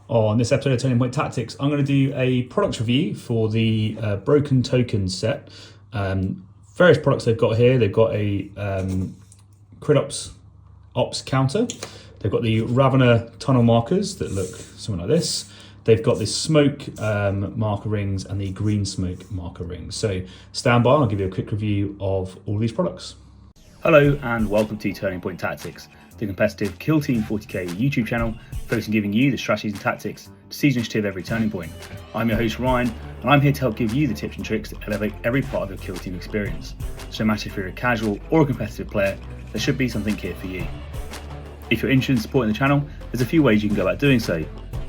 On this episode of Turning Point Tactics, I'm going to do a products review for the Broken Tokens set. Various products they've got here. They've got a Crit Ops counter. They've got the Ravener tunnel markers that look something like this. They've got the smoke marker rings and the green smoke marker rings. So stand by, I'll give you a quick review of all these products. Hello and welcome to Turning Point Tactics, the competitive Kill Team 40k YouTube channel focused on giving you the strategies and tactics to seize initiative every turning point. I'm your host Ryan, and I'm here to help give you the tips and tricks that elevate every part of your Kill Team experience. So no matter if you're a casual or a competitive player, there should be something here for you. If you're interested in supporting the channel, there's a few ways you can go about doing so.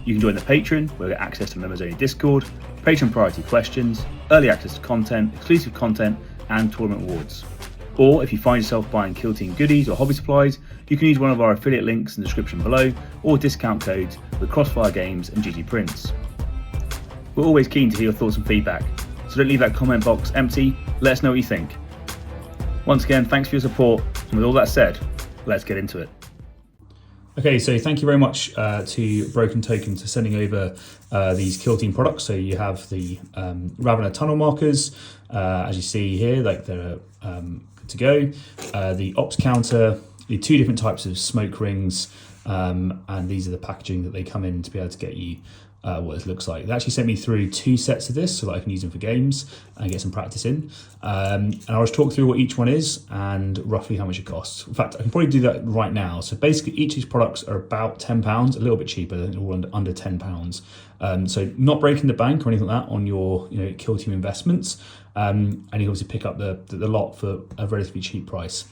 You can join the Patreon, where you get access to members only Discord, Patreon priority questions, early access to content, exclusive content, and tournament awards. Or if you find yourself buying Kill Team goodies or hobby supplies, you can use one of our affiliate links in the description below, or discount codes with Crossfire Games and GG Prints. We're always keen to hear your thoughts and feedback, so don't leave that comment box empty. Let us know what you think. Once again, thanks for your support, and with all that said, let's get into it. Okay, so thank you very much to Broken Tokens for sending over these Kill Team products. So you have the Ravener tunnel markers, as you see here, like they're good to go. The Ops counter, the two different types of smoke rings, and these are the packaging that they come in to be able to get you what it looks like. They actually sent me through two sets of this so that I can use them for games and get some practice in. And I'll just talk through what each one is and roughly how much it costs. In fact, I can probably do that right now. So basically each of these products are about £10, a little bit cheaper, than all under £10. So not breaking the bank or anything like that on your Kill Team investments. And you obviously pick up the lot for a relatively cheap price.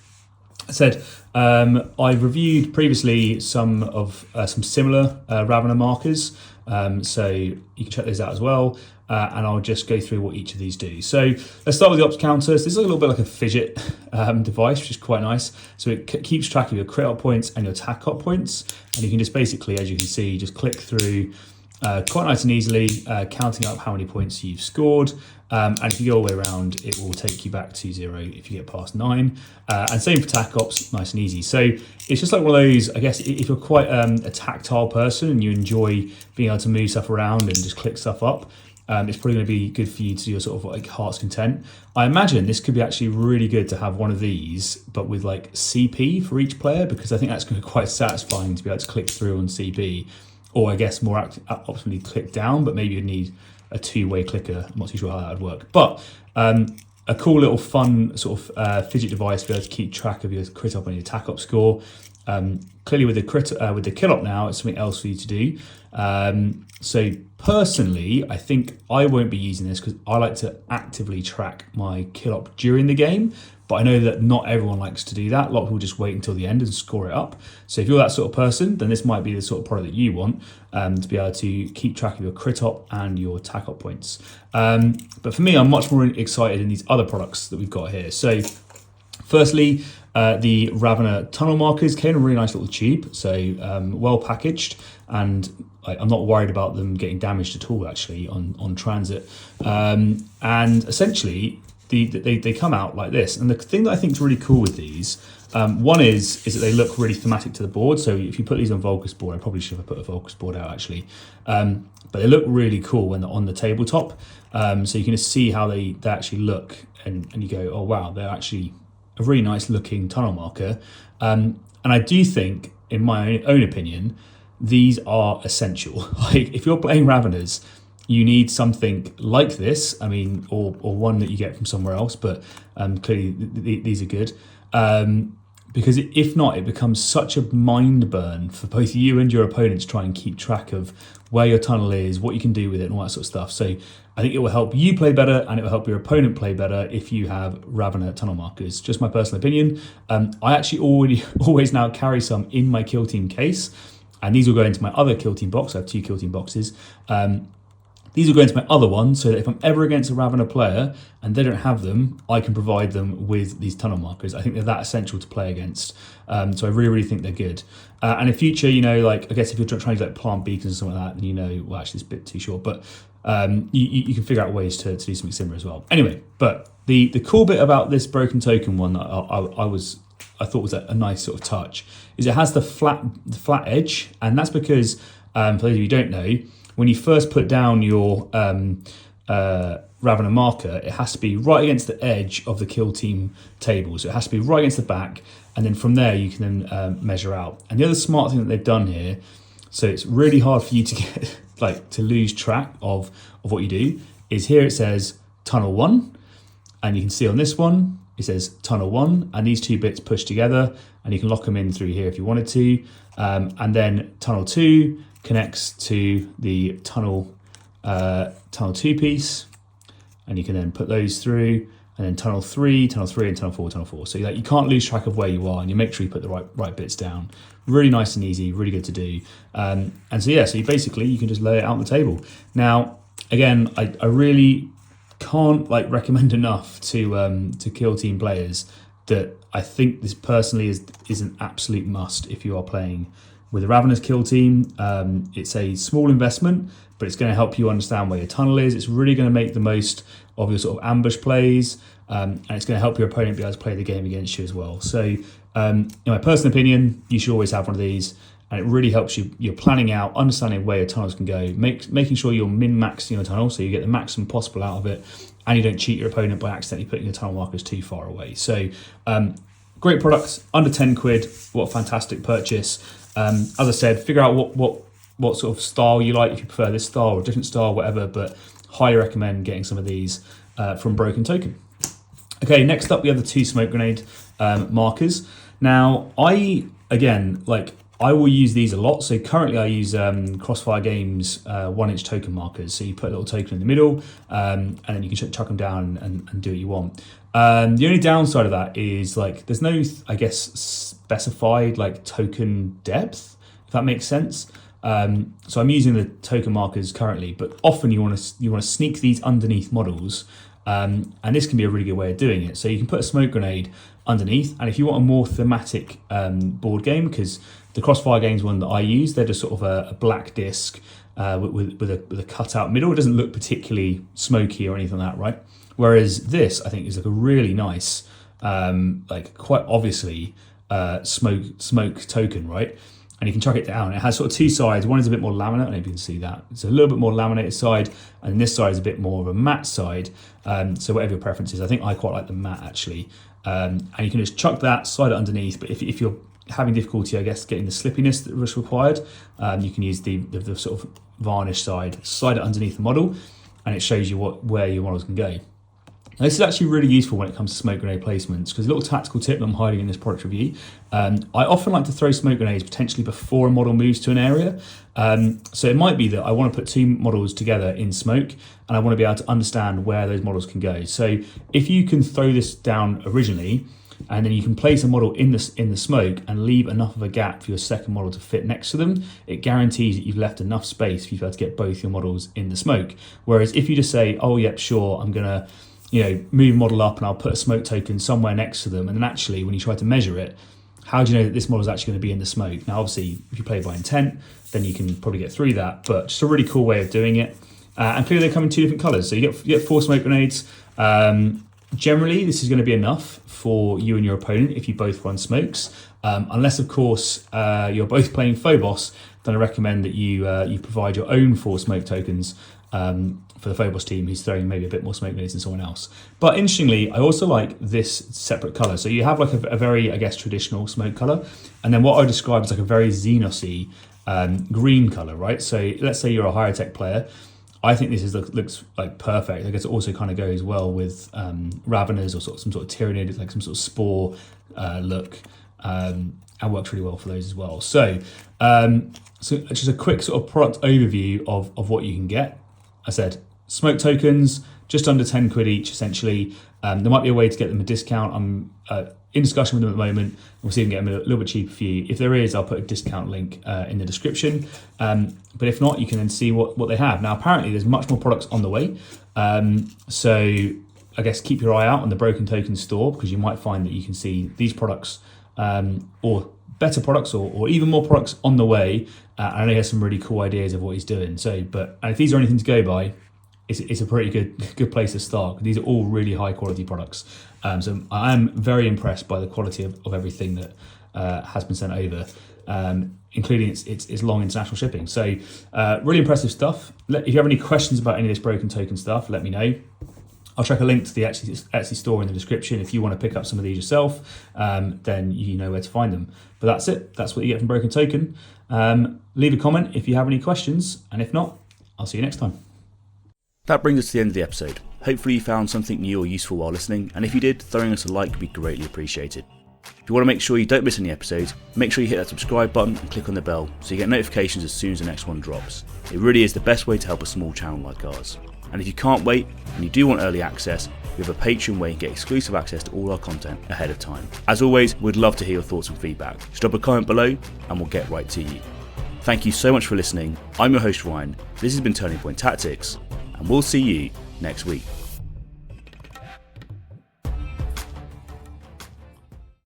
I said I've reviewed previously some similar Ravener markers, so you can check those out as well, and I'll just go through what each of these do. So let's start with the Ops counters. This is a little bit like a fidget device, which is quite nice. So it keeps track of your crit op points and your attack op points, and you can just basically, as you can see, just click through quite nice and easily, counting up how many points you've scored. And if you go all the way around, it will take you back to 0 if you get past 9. And same for attack ops, nice and easy. So it's just like one of those, I guess, if you're quite a tactile person and you enjoy being able to move stuff around and just click stuff up, it's probably going to be good for you to your sort of like heart's content. I imagine this could be actually really good to have one of these, but with like CP for each player, because I think that's going to be quite satisfying to be able to click through on CP. Or I guess more optimally click down, but maybe you'd need a two-way clicker. I'm not too sure how that would work. But a cool little fun sort of fidget device to be able to keep track of your crit op and your attack op score. Clearly with the kill op now, it's something else for you to do. So personally, I think I won't be using this because I like to actively track my kill op during the game. But I know that not everyone likes to do that. A lot of people just wait until the end and score it up. So if you're that sort of person, then this might be the sort of product that you want to be able to keep track of your crit op and your attack op points. But for me, I'm much more excited in these other products that we've got here. So firstly, the Ravener tunnel markers came in a really nice little tube. So well packaged, and I'm not worried about them getting damaged at all actually on transit. And essentially, they come out like this. And the thing that I think is really cool with these, one is that they look really thematic to the board. So if you put these on Volcus board, I probably should have put a Volcus board out actually. But they look really cool when they're on the tabletop. So you can just see how they actually look, and you go, oh wow, they're actually a really nice looking tunnel marker. And I do think, in my own opinion, these are essential. Like if you're playing Raveners, you need something like this, I mean, or one that you get from somewhere else, but clearly these are good. Because if not, it becomes such a mind burn for both you and your opponents to try and keep track of where your tunnel is, what you can do with it, and all that sort of stuff. So I think it will help you play better, and it will help your opponent play better if you have Ravener tunnel markers. Just my personal opinion. I actually always now carry some in my Kill Team case, and these will go into my other Kill Team box. I have two Kill Team boxes. These will go into my other one, so that if I'm ever against a Ravener player and they don't have them, I can provide them with these tunnel markers. I think they're that essential to play against. So I really, really think they're good. And in future, like, I guess if you're trying to like plant beacons or something like that, then well, actually it's a bit too short, but you can figure out ways to do something similar as well. Anyway, but the cool bit about this Broken Token one that I thought was a nice sort of touch is it has the flat edge, and that's because for those of you who don't know, when you first put down your Ravener marker, it has to be right against the edge of the kill team table. So it has to be right against the back, and then from there you can then measure out. And the other smart thing that they've done here, so it's really hard for you to get to lose track of what you do, is here it says tunnel 1, and you can see on this one it says tunnel 1, and these two bits push together, and you can lock them in through here if you wanted to. And then tunnel 2 connects to the tunnel 2 piece, and you can then put those through, and then tunnel 3, and tunnel 4. So you can't lose track of where you are, and you make sure you put the right bits down. Really nice and easy, really good to do. And so you can just lay it out on the table. Now, again, I really can't recommend enough to kill team players that I think this personally is an absolute must if you are playing with a Ravenous kill team. It's a small investment, but it's going to help you understand where your tunnel is. It's really going to make the most of your sort of ambush plays, and it's going to help your opponent be able to play the game against you as well. So in my personal opinion, you should always have one of these, and it really helps you. You're planning out, understanding where your tunnels can go, making sure you're min-maxing your tunnel so you get the maximum possible out of it, and you don't cheat your opponent by accidentally putting your tunnel markers too far away. So great products, under 10 quid. What a fantastic purchase. As I said, figure out what sort of style you like, if you prefer this style or a different style, whatever, but highly recommend getting some of these from Broken Token. Okay, next up we have the 2 smoke grenade markers. Now, I will use these a lot. So currently I use Crossfire Games 1-inch token markers. So you put a little token in the middle, and then you can chuck them down and do what you want. The only downside of that is there's no, I guess, specified token depth, if that makes sense. So I'm using the token markers currently, but often you want to sneak these underneath models, and this can be a really good way of doing it. So you can put a smoke grenade underneath, and if you want a more thematic board game, because the Crossfire Games one that I use, they're just sort of a black disc with a cutout middle. It doesn't look particularly smoky or anything like that, right? Whereas this, I think, is a really nice, quite obviously smoke token, right? And you can chuck it down. It has sort of 2 sides. One is a bit more laminate, I don't know if you can see that. It's a little bit more laminated side, and this side is a bit more of a matte side. So whatever your preference is, I think I quite like the matte actually. And you can just chuck that, slide it underneath. But if you're having difficulty, I guess, getting the slippiness that was required, you can use the sort of varnish side, slide it underneath the model, and it shows you where your models can go. Now, this is actually really useful when it comes to smoke grenade placements, because a little tactical tip that I'm hiding in this product review, I often like to throw smoke grenades potentially before a model moves to an area. So it might be that I want to put 2 models together in smoke, and I want to be able to understand where those models can go. So if you can throw this down originally, and then you can place a model in the smoke and leave enough of a gap for your second model to fit next to them, it guarantees that you've left enough space for you to be able to get both your models in the smoke. Whereas if you just say, oh, yep, sure, I'm going to move model up and I'll put a smoke token somewhere next to them, and then actually when you try to measure it, how do you know that this model is actually going to be in the smoke? Now, obviously, if you play by intent, then you can probably get through that, but just a really cool way of doing it. And clearly they come in 2 different colours. So you get 4 smoke grenades. Generally, this is going to be enough for you and your opponent if you both run smokes. Unless, of course, you're both playing Phobos, then I recommend that you provide your own 4 smoke tokens for the Phobos team who's throwing maybe a bit more smoke grenades than someone else. But interestingly, I also like this separate colour. So you have a very, I guess, traditional smoke colour, and then what I describe as a very Xenos-y green colour, right? So let's say you're a higher tech player. I think this looks perfect. I guess it also kind of goes well with Raveners or some sort of Tyrannid, some sort of spore look, and works really well for those as well. So just a quick sort of product overview of what you can get. I said smoke tokens, just under 10 quid each, essentially. There might be a way to get them a discount. I'm in discussion with them at the moment. We'll see if we can get them a little bit cheaper for you. If there is, I'll put a discount link in the description. But if not, you can then see what they have. Now, apparently, there's much more products on the way. So I guess keep your eye out on the Broken Token store, because you might find that you can see these products or better products or even more products on the way. And I know he has some really cool ideas of what he's doing. So, but if these are anything to go by, it's a pretty good place to start. These are all really high quality products. So I am very impressed by the quality of everything that has been sent over. including its long international shipping. So really impressive stuff. If you have any questions about any of this broken token stuff, let me know. I'll chuck a link to the Etsy store in the description. If you want to pick up some of these yourself, then you know where to find them. But that's it. That's what you get from Broken Token. Leave a comment if you have any questions, and if not, I'll see you next time. That brings us to the end of the episode. Hopefully you found something new or useful while listening, and if you did, throwing us a like would be greatly appreciated. If you want to make sure you don't miss any episodes, make sure you hit that subscribe button and click on the bell so you get notifications as soon as the next one drops. It really is the best way to help a small channel like ours. And if you can't wait and you do want early access, we have a Patreon where you can get exclusive access to all our content ahead of time. As always, we'd love to hear your thoughts and feedback. Just drop a comment below and we'll get right to you. Thank you so much for listening. I'm your host Ryan, this has been Turning Point Tactics, and we'll see you next week.